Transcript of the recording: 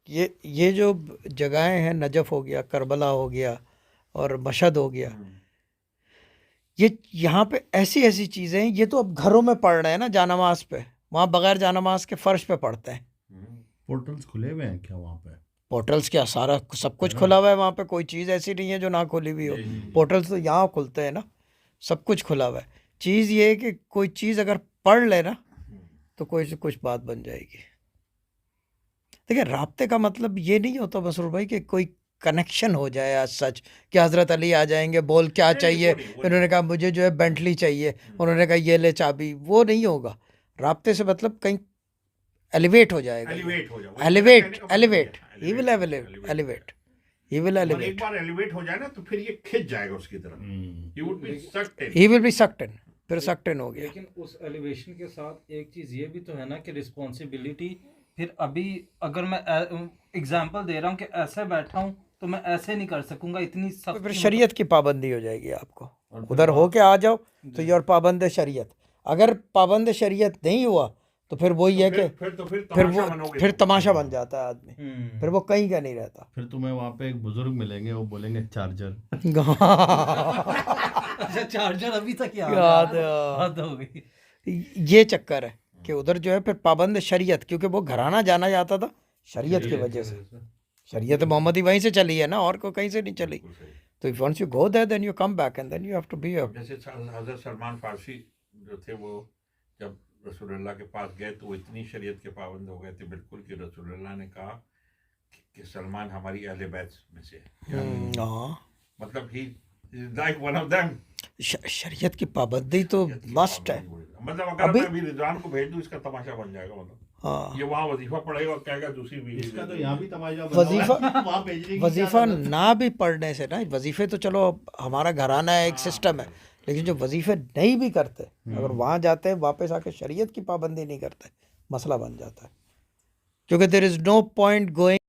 ये जो जगहें हैं, नजफ़ हो गया, करबला हो गया और मशहद हो गया, ये यहाँ पे ऐसी ऐसी चीज़ें हैं। ये तो अब घरों में पढ़ रहे हैं ना जानमाज पे, वहाँ बगैर जानमाज के फर्श पे पढ़ते हैं। पोर्टल्स खुले हुए हैं क्या वहाँ पे? पोर्टल्स क्या, सारा सब कुछ है ना? खुला हुआ है वहाँ पे, कोई चीज़ ऐसी नहीं है जो ना खुली हुई हो। पोर्टल्स तो यहाँ खुलते हैं ना, सब कुछ खुला हुआ है। चीज़ ये है कि कोई चीज़ अगर पढ़ ले ना तो कोई से कुछ बात बन जाएगी। देखिए, राब्ते का मतलब ये नहीं होता मसरूर भाई कि कोई कनेक्शन हो जाए आज सच कि हज़रत अली आ जाएंगे, बोल क्या चाहिए, उन्होंने कहा मुझे जो है बेंटली चाहिए, उन्होंने कहा ये ले चाबी, वो नहीं होगा। राब्ते से मतलब कहीं एलिवेट हो जाएगा, elevate elevate he will elevate, he will और एक एलिवेट, बार एलिवेट हो जाए ना तो फिर ये खिंच जाएगा उसकी तरफ, he would be sucked in. He will be sucked in, फिर सक्ड इन हो गया। लेकिन उस एलिवेशन के साथ एक चीज़ ये भी तो है ना कि रिस्पॉन्सिबिलिटी, फिर अभी अगर मैं एग्जांपल दे रहा हूँ कि ऐसे बैठा हूँ तो मैं ऐसे नहीं कर सकूंगा, इतनी तो फिर सख्ती शरीयत की पाबंदी हो जाएगी आपको, उधर हो के आ जाओ तो ये और पाबंद शरीयत। अगर पाबंद शरीयत नहीं हुआ तो फिर वही है कि फिर वो फिर तमाशा बन जाता है आदमी, फिर वो कहीं का नहीं रहता। फिर तुम्हें वहाँ पे एक बुजुर्ग मिलेंगे, वो बोलेंगे चार्जर। अच्छा, चार्जर अभी तक याद है। हद हो गई। ये चक्कर है कि उधर जो है फिर पाबंद शरीयत, क्योंकि वो घराना जाना जाता था शरीयत की वजह से। शरीयत मोहम्मदी वहीं से चली है ना, और को कहीं से नहीं चली। तो if once you go there then you come back and then you have to be a. जैसे हजरत सलमान फारसी जो थे, वो जब रसूलुल्लाह के पास गए तो वो इतनी शरीयत के पाबंद हो गए थे बिल्कुल कि रसूलुल्लाह ने कहा कि सलमान हमारी अहले बैत में से है, मतलब ही लाइक वन ऑफ देम। शरीयत की पाबंदी तो मस्ट है। मतलब अगर मैं अभी रिजवान को भेज दूं, इसका तमाशा बन जाएगा। मतलब हाँ, ये वहाँ वजीफा पढ़ेगा और कहेगा दूसरी भी इसका तो यहाँ भी तमाशा वजीफा ना भी पढ़ने से ना, वजीफे तो चलो हमारा घराना है, एक सिस्टम है, लेकिन जो वजीफे नहीं भी करते, अगर वहाँ जाते हैं वापस आके शरीयत की पाबंदी नहीं करते, मसला बन जाता है। क्योंकि there is no point going